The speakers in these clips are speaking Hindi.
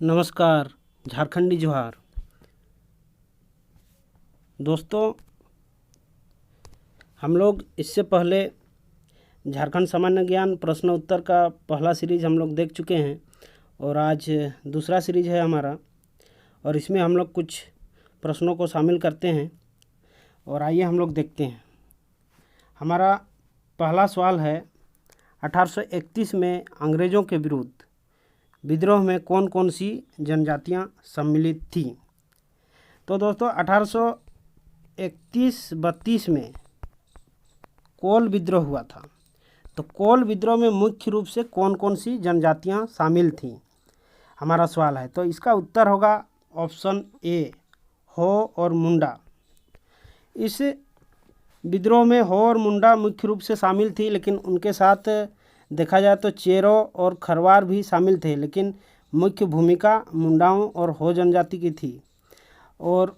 नमस्कार। झारखंडी जोहार। दोस्तों, हम लोग इससे पहले झारखंड सामान्य ज्ञान प्रश्न उत्तर का पहला सीरीज हम लोग देख चुके हैं और आज दूसरा सीरीज है हमारा, और इसमें हम लोग कुछ प्रश्नों को शामिल करते हैं और आइए हम लोग देखते हैं। हमारा पहला सवाल है, 1831 में अंग्रेज़ों के विरुद्ध विद्रोह में कौन कौन सी जनजातियां सम्मिलित थीं। तो दोस्तों, 1831-32 में कोल विद्रोह हुआ था। तो कोल विद्रोह में मुख्य रूप से कौन कौन सी जनजातियां शामिल थीं, हमारा सवाल है। तो इसका उत्तर होगा ऑप्शन ए, हो और मुंडा। इस विद्रोह में हो और मुंडा मुख्य रूप से शामिल थी, लेकिन उनके साथ देखा जाए तो चेरो और खरवार भी शामिल थे, लेकिन मुख्य भूमिका मुंडाओं और हो जनजाति की थी और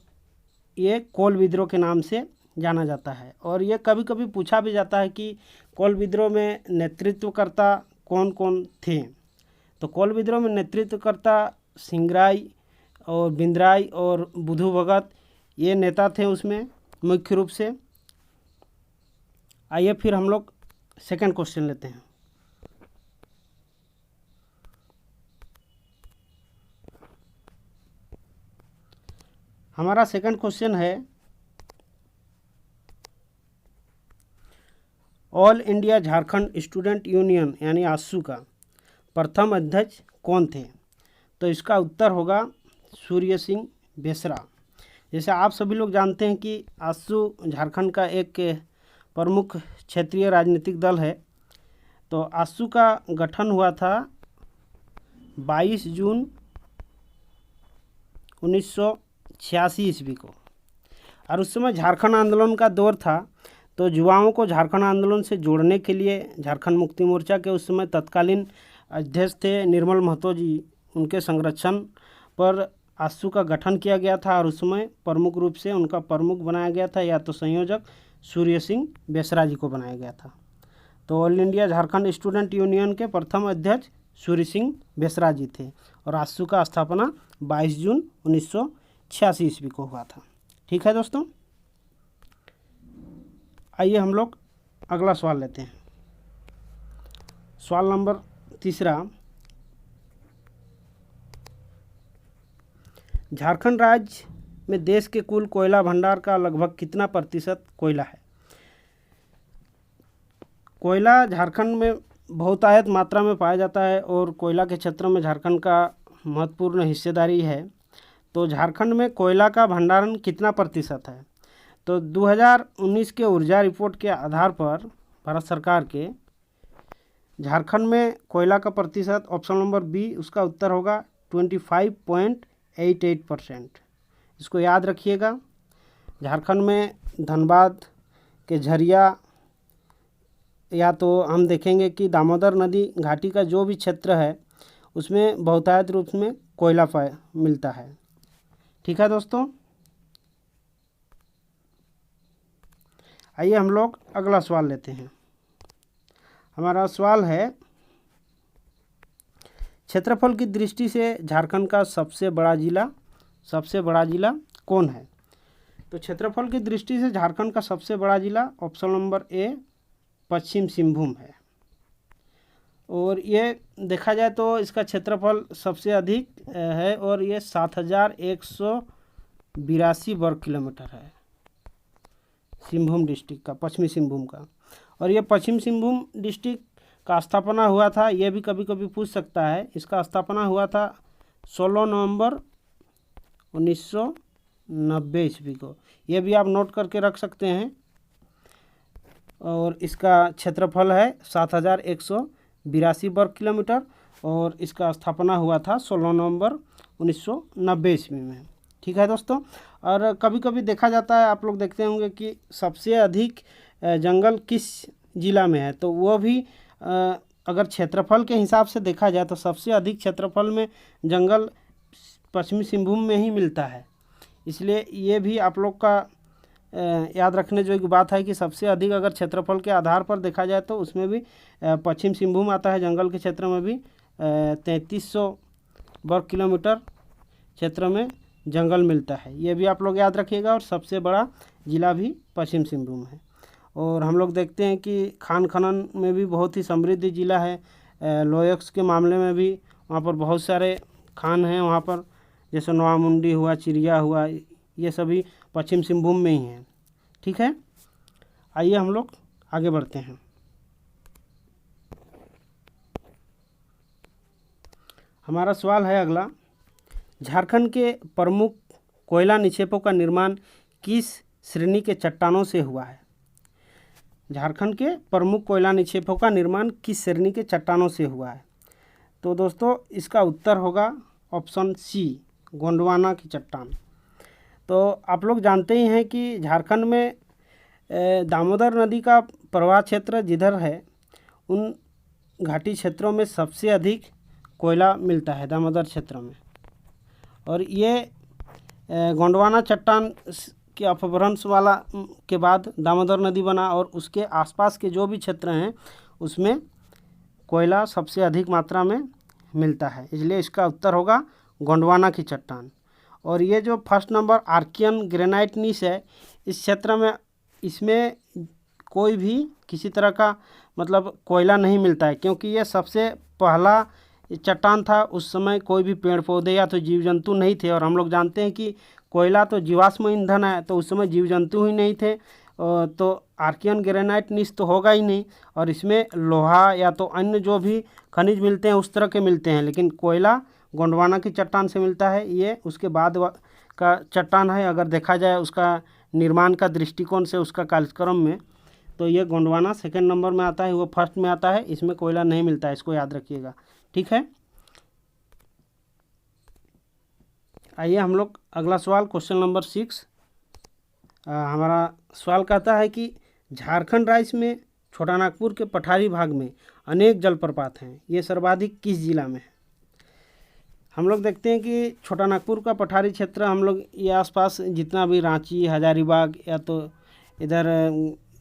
ये कोल विद्रोह के नाम से जाना जाता है। और ये कभी कभी पूछा भी जाता है कि कोल विद्रोह में नेतृत्वकर्ता कौन कौन थे। तो कोल विद्रोह में नेतृत्वकर्ता सिंगराई और बिंद्राई और बुधू भगत ये नेता थे उसमें मुख्य रूप से। आइए फिर हम लोग सेकंड क्वेश्चन लेते हैं। हमारा सेकंड क्वेश्चन है, all India Jharkhand student union यानी आसू का प्रथम अध्यक्ष कौन थे। तो इसका उत्तर होगा सूर्य सिंह बेसरा। जैसे आप सभी लोग जानते हैं कि आसू झारखंड का एक प्रमुख क्षेत्रीय राजनीतिक दल है। तो आसू का गठन हुआ था 22 जून 1986 ईस्वी को, और उस समय झारखंड आंदोलन का दौर था। तो युवाओं को झारखंड आंदोलन से जोड़ने के लिए झारखंड मुक्ति मोर्चा के उस समय तत्कालीन अध्यक्ष थे निर्मल महतो जी, उनके संरक्षण पर आसू का गठन किया गया था और उस समय प्रमुख रूप से उनका प्रमुख बनाया गया था या तो संयोजक सूर्य सिंह बेसरा जी को बनाया गया था। तो all India Jharkhand student union के प्रथम अध्यक्ष सूर्य सिंह बेसरा जी थे और आसू का स्थापना 22 जून 1986 ईस्वी को हुआ था। ठीक है दोस्तों, आइए हम लोग अगला सवाल लेते हैं। सवाल नंबर तीसरा, झारखंड राज्य में देश के कुल कोयला भंडार का लगभग कितना प्रतिशत कोयला है। कोयला झारखंड में बहुतायत मात्रा में पाया जाता है और कोयला के क्षेत्र में झारखंड का महत्वपूर्ण हिस्सेदारी है। तो झारखंड में कोयला का भंडारण कितना प्रतिशत है। तो 2019 के ऊर्जा रिपोर्ट के आधार पर भारत सरकार के झारखंड में कोयला का प्रतिशत ऑप्शन नंबर बी, उसका उत्तर होगा 25.88%। इसको याद रखिएगा। झारखंड में धनबाद के झरिया या तो हम देखेंगे कि दामोदर नदी घाटी का जो भी क्षेत्र है उसमें बहुतायत रूप में कोयला मिलता है। ठीक है दोस्तों, आइए हम लोग अगला सवाल लेते हैं। हमारा सवाल है, क्षेत्रफल की दृष्टि से झारखंड का सबसे बड़ा जिला कौन है। तो क्षेत्रफल की दृष्टि से झारखंड का सबसे बड़ा जिला ऑप्शन नंबर ए पश्चिम सिंहभूम है और ये देखा जाए तो इसका क्षेत्रफल सबसे अधिक है और ये 7182 वर्ग किलोमीटर है सिंहभूम डिस्ट्रिक्ट का, पश्चिमी सिंहभूम का। और ये पश्चिम सिंहभूम डिस्ट्रिक्ट का स्थापना हुआ था, ये भी कभी कभी पूछ सकता है, इसका स्थापना हुआ था 16 नवंबर 1990 ईस्वी को। ये भी आप नोट करके रख सकते हैं। और इसका क्षेत्रफल है 7182 वर्ग किलोमीटर और इसका स्थापना हुआ था 16 नवंबर 1990 ईस्वी में। ठीक है दोस्तों, और कभी कभी देखा जाता है, आप लोग देखते होंगे कि सबसे अधिक जंगल किस जिला में है। तो वो भी अगर क्षेत्रफल के हिसाब से देखा जाए तो सबसे अधिक क्षेत्रफल में जंगल पश्चिमी सिंहभूम में ही मिलता है। इसलिए ये भी आप लोग का याद रखने जो एक बात है कि सबसे अधिक अगर क्षेत्रफल के आधार पर देखा जाए तो उसमें भी पश्चिम सिंहभूम आता है। जंगल के क्षेत्र में भी 3300 वर्ग किलोमीटर क्षेत्र में जंगल मिलता है। ये भी आप लोग याद रखिएगा। और सबसे बड़ा ज़िला भी पश्चिम सिंहभूम है। और हम लोग देखते हैं कि खान खनन में भी बहुत ही समृद्ध ज़िला है। लोयक्स के मामले में भी वहाँ पर बहुत सारे खान हैं वहाँ पर, जैसे नवामुंडी हुआ, चिड़िया हुआ, ये सभी पश्चिम सिंहभूम में ही हैं। ठीक है, आइए हम लोग आगे बढ़ते हैं। हमारा सवाल है अगला, झारखंड के प्रमुख कोयला निक्षेपों का निर्माण किस श्रेणी के चट्टानों से हुआ है? झारखंड के प्रमुख कोयला निक्षेपों का निर्माण किस श्रेणी के चट्टानों से हुआ है? तो दोस्तों इसका उत्तर होगा ऑप्शन सी, गोंडवाना की चट्टान। तो आप लोग जानते ही हैं कि झारखंड में दामोदर नदी का प्रवाह क्षेत्र जिधर है, उन घाटी क्षेत्रों में सबसे अधिक कोयला मिलता है दामोदर क्षेत्र में। और ये गोंडवाना चट्टान के अपभ्रंश वाला के बाद दामोदर नदी बना, और उसके आसपास के जो भी क्षेत्र हैं उसमें कोयला सबसे अधिक मात्रा में मिलता है, इसलिए इसका उत्तर होगा गोंडवाना की चट्टान। और ये जो first number Archaean granite gneiss है, इस क्षेत्र में इसमें कोई भी किसी तरह का मतलब कोयला नहीं मिलता है, क्योंकि ये सबसे पहला चट्टान था। उस समय कोई भी पेड़ पौधे या तो जीव जंतु नहीं थे, और हम लोग जानते हैं कि कोयला तो जीवाश्म ईंधन है, तो उस समय जीव जंतु ही नहीं थे, तो आर्कियन ग्रेनाइट नीस तो होगा ही नहीं। और इसमें लोहा या तो अन्य जो भी खनिज मिलते हैं उस तरह के मिलते हैं, लेकिन कोयला गोंडवाना की चट्टान से मिलता है। ये उसके बाद का चट्टान है, अगर देखा जाए उसका निर्माण का दृष्टिकोण से, उसका कार्यक्रम में, तो ये गोंडवाना सेकंड नंबर में आता है, वो फर्स्ट में आता है। इसमें कोयला नहीं मिलता है, इसको याद रखिएगा। ठीक है, आइए हम लोग अगला सवाल, क्वेश्चन नंबर 6। हमारा सवाल कहता है कि झारखंड राज्य में छोटा नागपुर के पठारी भाग में अनेक जलप्रपात हैं, ये सर्वाधिक किस जिला में है? हम लोग देखते हैं कि छोटा नागपुर का पठारी क्षेत्र, हम लोग ये आसपास जितना भी रांची, हजारीबाग, या तो इधर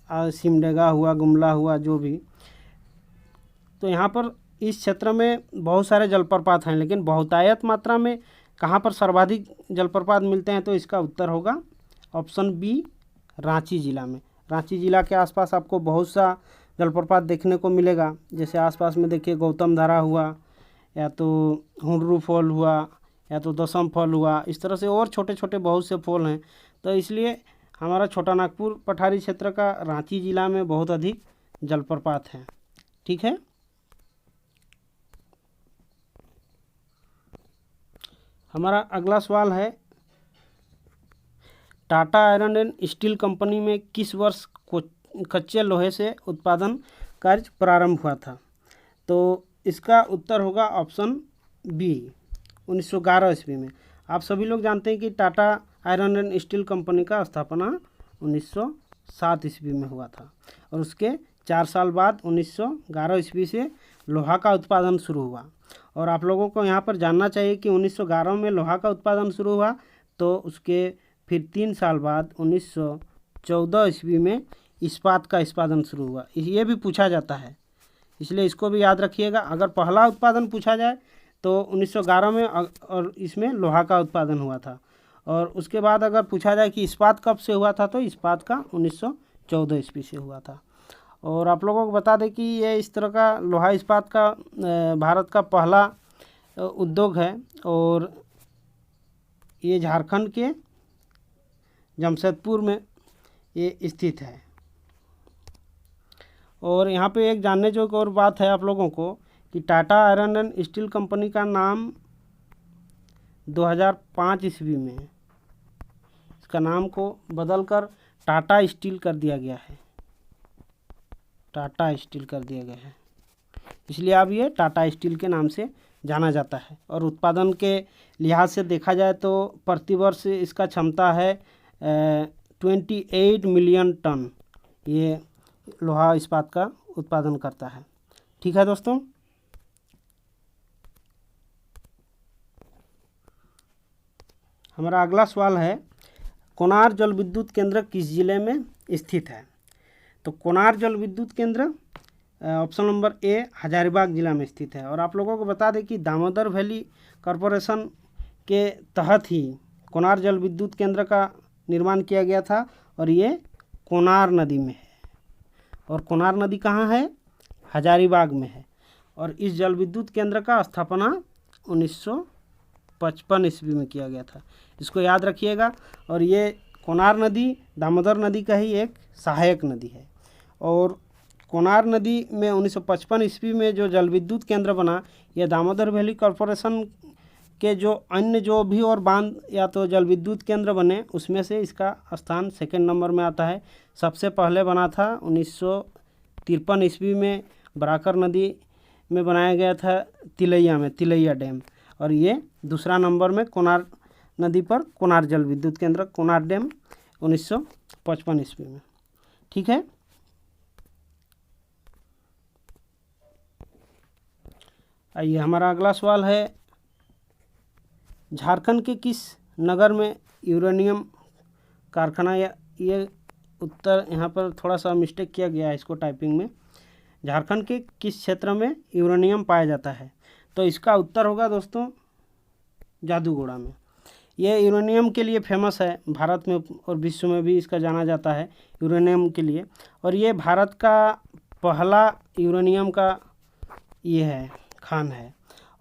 सिमडेगा हुआ, गुमला हुआ, जो भी, तो यहाँ पर इस क्षेत्र में बहुत सारे जलप्रपात हैं, लेकिन बहुतायत मात्रा में कहाँ पर सर्वाधिक जलप्रपात मिलते हैं? तो इसका उत्तर होगा ऑप्शन बी, रांची जिला में। रांची जिला के आसपास आपको बहुत सा जलप्रपात देखने को मिलेगा। जैसे आसपास में देखिए गौतम धारा हुआ, या तो हुंडरू फॉल हुआ, या तो दसम फॉल हुआ, इस तरह से और छोटे छोटे बहुत से फॉल हैं। तो इसलिए हमारा छोटा नागपुर पठारी क्षेत्र का रांची जिला में बहुत अधिक जलप्रपात हैं। ठीक है, हमारा अगला सवाल है, Tata iron and steel company में किस वर्ष कच्चे लोहे से उत्पादन कार्य प्रारंभ हुआ था? तो इसका उत्तर होगा ऑप्शन बी, 1911 ईस्वी में। आप सभी लोग जानते हैं कि Tata iron and steel company का स्थापना 1907 ईस्वी में हुआ था, और उसके 4 साल बाद 1911 ईस्वी से लोहा का उत्पादन शुरू हुआ। और आप लोगों को यहाँ पर जानना चाहिए कि 1911 में लोहा का उत्पादन शुरू हुआ, तो उसके फिर 3 साल बाद 1914 ईस्वी में इस्पात का उत्पादन शुरू हुआ। ये भी पूछा जाता है, इसलिए इसको भी याद रखिएगा। अगर पहला उत्पादन पूछा जाए तो 1911 में, और इसमें लोहा का उत्पादन हुआ था। और उसके बाद अगर पूछा जाए कि इस्पात कब से हुआ था, तो इस्पात का 1914 ईस्वी से हुआ था। और आप लोगों को बता दें कि ये इस तरह का लोहा इस्पात का भारत का पहला उद्योग है, और ये झारखंड के जमशेदपुर में ये स्थित है। और यहाँ पे एक जानने जो एक और बात है आप लोगों को, कि Tata iron and steel company का नाम 2005 ईस्वी में इसका नाम को बदलकर टाटा स्टील कर दिया गया है। टाटा स्टील कर दिया गया है, इसलिए अब ये टाटा स्टील के नाम से जाना जाता है। और उत्पादन के लिहाज से देखा जाए तो प्रतिवर्ष इसका क्षमता है 28 मिलियन टन, ये लोहा इस्पात का उत्पादन करता है। ठीक है दोस्तों, हमारा अगला सवाल है, कोनार जल विद्युत केंद्र किस जिले में स्थित है? तो कोनार जल विद्युत केंद्र ऑप्शन नंबर ए हजारीबाग जिला में स्थित है। और आप लोगों को बता दें कि दामोदर वैली कॉरपोरेशन के तहत ही कोनार जल विद्युत केंद्र का निर्माण किया गया था और ये कोनार नदी में है। और कोनार नदी कहाँ है? हजारीबाग में है। और इस जल विद्युत केंद्र का स्थापना 1955 ईस्वी में किया गया था, इसको याद रखिएगा। और ये कोनार नदी दामोदर नदी का ही एक सहायक नदी है। और कोनार नदी में 1955 ईस्वी में जो जल विद्युत केंद्र बना, यह दामोदर वैली कॉरपोरेशन के जो अन्य जो भी और बांध या तो जल विद्युत केंद्र बने उसमें से इसका स्थान सेकंड नंबर में आता है। सबसे पहले बना था 1953 ईस्वी में बराकर नदी में बनाया गया था तिलैया में, तिलैया डैम। और ये दूसरा नंबर में कोनार नदी पर कोनार जल विद्युत केंद्र कोनार डैम 1955 ईस्वी में। ठीक है, आइए हमारा अगला सवाल है, झारखंड के किस नगर में यूरेनियम कारखाना, या ये उत्तर यहाँ पर थोड़ा सा मिस्टेक किया गया है इसको टाइपिंग में। झारखंड के किस क्षेत्र में यूरेनियम पाया जाता है? तो इसका उत्तर होगा दोस्तों जादूगोड़ा में। ये यूरेनियम के लिए फेमस है, भारत में और विश्व में भी इसका जाना जाता है यूरेनियम के लिए। और ये भारत का पहला यूरेनियम का ये है खान है।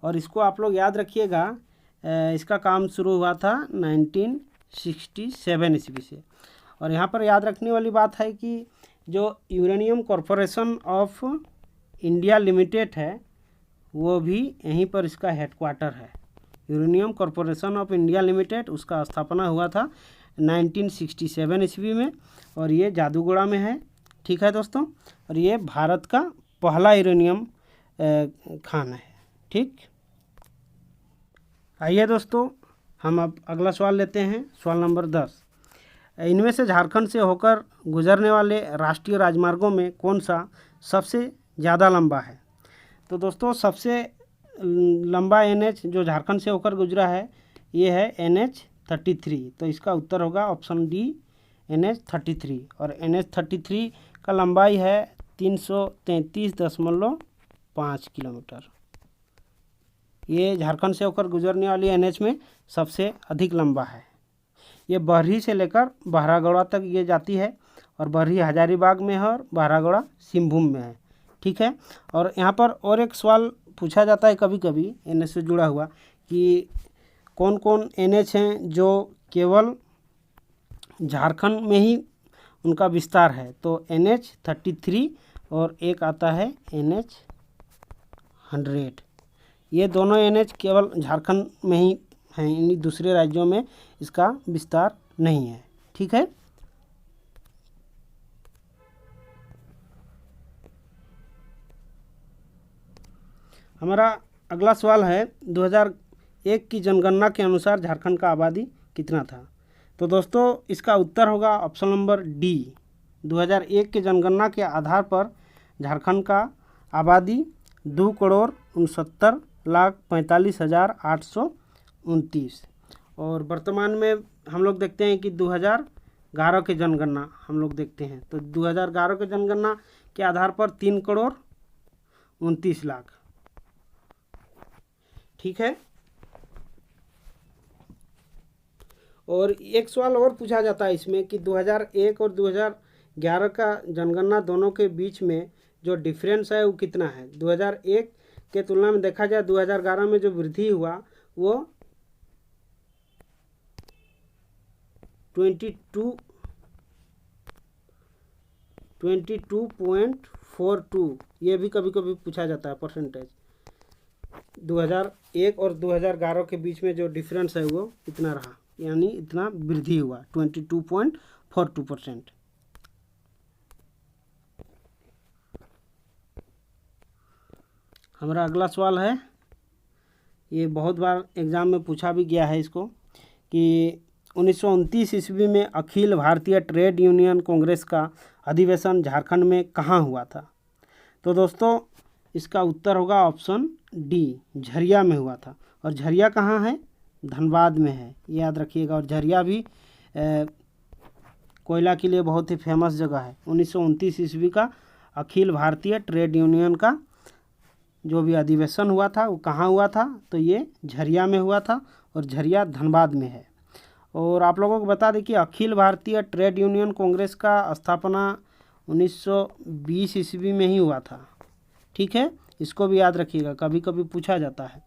और इसको आप लोग याद रखिएगा, इसका काम शुरू हुआ था 1967 ईस्वी से। और यहाँ पर याद रखने वाली बात है कि जो uranium corporation of India limited है वो भी यहीं पर इसका हेडक्वार्टर है। Uranium corporation of India limited, उसका स्थापना हुआ था 1967 ईस्वी में और ये जादूगोड़ा में है। ठीक है दोस्तों, और ये भारत का पहला यूरेनियम खान है। ठीक, आइए दोस्तों हम अब अगला सवाल लेते हैं, सवाल नंबर 10। इनमें से झारखंड से होकर गुजरने वाले राष्ट्रीय राजमार्गों में कौन सा सबसे ज़्यादा लंबा है? तो दोस्तों सबसे लंबा NH जो झारखंड से होकर गुजरा है ये है NH33। तो इसका उत्तर होगा ऑप्शन डी NH33। और NH33 का लंबाई है 333.5 किलोमीटर। ये झारखंड से होकर गुजरने वाली NH में सबसे अधिक लंबा है। ये बरही से लेकर बहरागोड़ा तक ये जाती है और बरही हजारीबाग में है और बहरागोड़ा सिंहभूम में है। ठीक है, और यहाँ पर और एक सवाल पूछा जाता है कभी कभी NH से जुड़ा हुआ कि कौन कौन NH हैं जो केवल झारखंड में ही उनका विस्तार है। तो NH33 और एक आता है NH100। ये दोनों NH केवल झारखंड में ही हैं, इन दूसरे राज्यों में इसका विस्तार नहीं है। ठीक है, हमारा अगला सवाल है 2001 की जनगणना के अनुसार झारखंड का आबादी कितना था? तो दोस्तों इसका उत्तर होगा ऑप्शन नंबर डी। 2001 के जनगणना के आधार पर झारखंड का आबादी 2,69,45,829। और वर्तमान में हम लोग देखते हैं कि 2011 के जनगणना हम लोग देखते हैं तो 2011 के जनगणना के आधार पर 3,29,00,000। ठीक है, और एक सवाल और पूछा जाता है इसमें कि 2001 और 2011 का जनगणना दोनों के बीच में जो डिफरेंस है वो कितना है? 2001 के तुलना में देखा जाए 2011 में जो वृद्धि हुआ वो 22.42। ये भी कभी कभी पूछा जाता है परसेंटेज। 2001 और 2011 के बीच में जो डिफरेंस है वो इतना रहा, यानी इतना वृद्धि हुआ 22.42%। हमारा अगला सवाल है, ये बहुत बार एग्ज़ाम में पूछा भी गया है इसको, कि 1929 ईस्वी में अखिल भारतीय ट्रेड यूनियन कांग्रेस का अधिवेशन झारखंड में कहाँ हुआ था? तो दोस्तों इसका उत्तर होगा ऑप्शन डी, झरिया में हुआ था। और झरिया कहाँ है? धनबाद में है, याद रखिएगा। और झरिया भी कोयला के लिए बहुत ही फेमस जगह है। 1929 ईस्वी का अखिल भारतीय ट्रेड यूनियन का जो भी अधिवेशन हुआ था वो कहाँ हुआ था, तो ये झरिया में हुआ था और झरिया धनबाद में है। और आप लोगों को बता दें कि अखिल भारतीय ट्रेड यूनियन कांग्रेस का स्थापना 1920 ईस्वी में ही हुआ था। ठीक है, इसको भी याद रखिएगा, कभी कभी पूछा जाता है।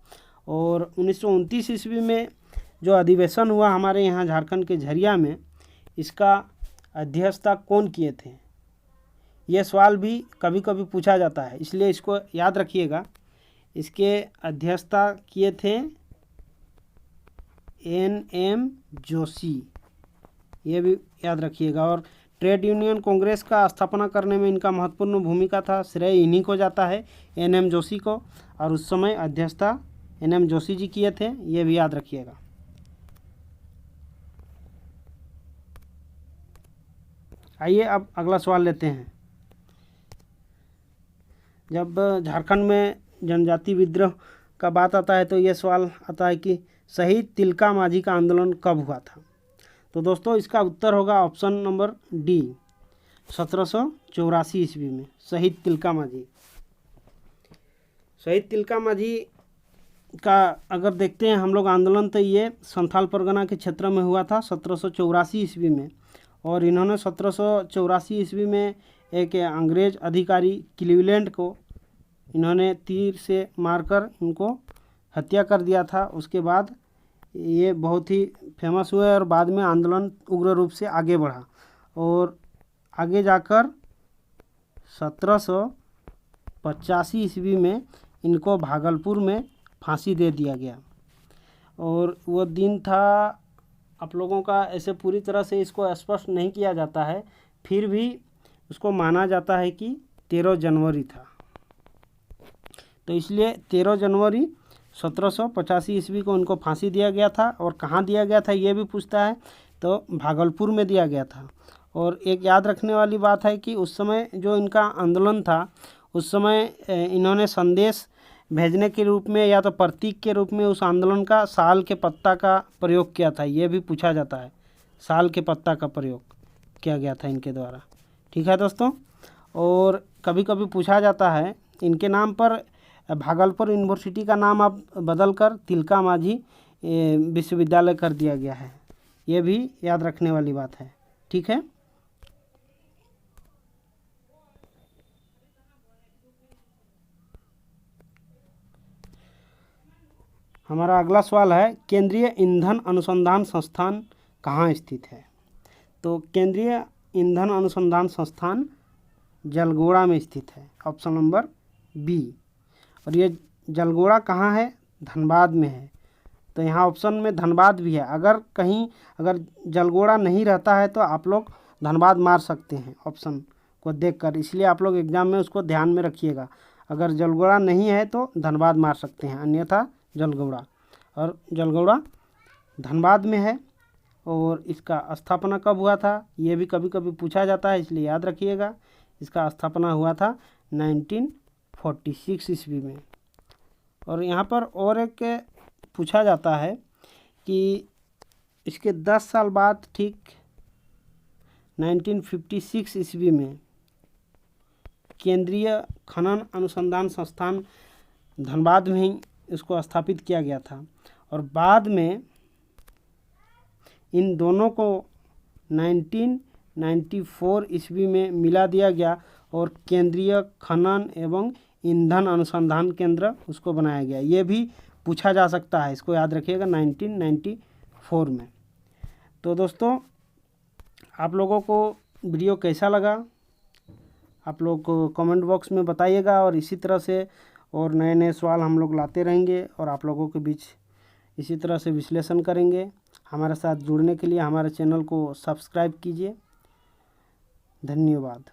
और 1929 ईस्वी में जो अधिवेशन हुआ हमारे यहाँ झारखंड के झरिया में, इसका अध्यक्षता कौन किए थे, ये सवाल भी कभी कभी पूछा जाता है, इसलिए इसको याद रखिएगा। इसके अध्यक्षता किए थे NM जोशी, ये भी याद रखिएगा। और ट्रेड यूनियन कांग्रेस का स्थापना करने में इनका महत्वपूर्ण भूमिका था, श्रेय इन्हीं को जाता है, NM जोशी को। और उस समय अध्यक्षता NM जोशी जी किए थे, ये भी याद रखिएगा। आइए अब अगला सवाल लेते हैं। जब झारखंड में जनजाति विद्रोह का बात आता है तो ये सवाल आता है कि शहीद तिलका माझी का आंदोलन कब हुआ था। तो दोस्तों इसका उत्तर होगा ऑप्शन नंबर डी, 1784 ईस्वी में शहीद तिलका माझी। शहीद तिलका माझी का अगर देखते हैं हम लोग आंदोलन, तो ये संथाल परगना के क्षेत्र में हुआ था 1784 ईस्वी में। और इन्होंने 1784 ईस्वी में एक अंग्रेज अधिकारी क्लीवलैंड को इन्होंने तीर से मारकर इनको हत्या कर दिया था। उसके बाद ये बहुत ही फेमस हुए और बाद में आंदोलन उग्र रूप से आगे बढ़ा और आगे जाकर 1785 ईस्वी में इनको भागलपुर में फांसी दे दिया गया। और वो दिन था, आप लोगों का ऐसे पूरी तरह से इसको स्पष्ट नहीं किया जाता है, फिर भी उसको माना जाता है कि 13 जनवरी था। तो इसलिए 13 जनवरी 1785 ईस्वी को उनको फांसी दिया गया था। और कहाँ दिया गया था ये भी पूछता है, तो भागलपुर में दिया गया था। और एक याद रखने वाली बात है कि उस समय जो इनका आंदोलन था, उस समय इन्होंने संदेश भेजने के रूप में या तो प्रतीक के रूप में उस आंदोलन का साल के पत्ता का प्रयोग किया था, ये भी पूछा जाता है, साल के पत्ता का प्रयोग किया गया था इनके द्वारा। ठीक है दोस्तों, और कभी कभी पूछा जाता है इनके नाम पर भागलपुर यूनिवर्सिटी का नाम अब बदलकर तिलका माझी विश्वविद्यालय कर दिया गया है, ये भी याद रखने वाली बात है। ठीक है, हमारा अगला सवाल है केंद्रीय ईंधन अनुसंधान संस्थान कहाँ स्थित है। तो केंद्रीय ईंधन अनुसंधान संस्थान जलगोड़ा में स्थित है, ऑप्शन नंबर बी। और ये जलगोड़ा कहाँ है, धनबाद में है। तो यहाँ ऑप्शन में धनबाद भी है, अगर जलगोड़ा नहीं रहता है तो आप लोग धनबाद मार सकते हैं ऑप्शन को देखकर, इसलिए आप लोग एग्जाम में उसको ध्यान में रखिएगा। अगर जलगोड़ा नहीं है तो धनबाद मार सकते हैं, अन्यथा जलगोड़ा। और जलगोड़ा धनबाद में है। और इसका स्थापना कब हुआ था ये भी कभी कभी पूछा जाता है, इसलिए याद रखिएगा। इसका स्थापना हुआ था 1946 ईस्वी में। और यहाँ पर और एक पूछा जाता है कि इसके 10 साल बाद ठीक 1956 ईस्वी में केंद्रीय खनन अनुसंधान संस्थान धनबाद में ही इसको स्थापित किया गया था। और बाद में इन दोनों को 1994 ईस्वी में मिला दिया गया और केंद्रीय खनन एवं ईंधन अनुसंधान केंद्र उसको बनाया गया। ये भी पूछा जा सकता है, इसको याद रखिएगा 1994 में। तो दोस्तों आप लोगों को वीडियो कैसा लगा आप लोग को कमेंट बॉक्स में बताइएगा। और इसी तरह से और नए नए सवाल हम लोग लाते रहेंगे और आप लोगों के बीच इसी तरह से विश्लेषण करेंगे। हमारे साथ जुड़ने के लिए हमारे चैनल को सब्सक्राइब कीजिए। धन्यवाद।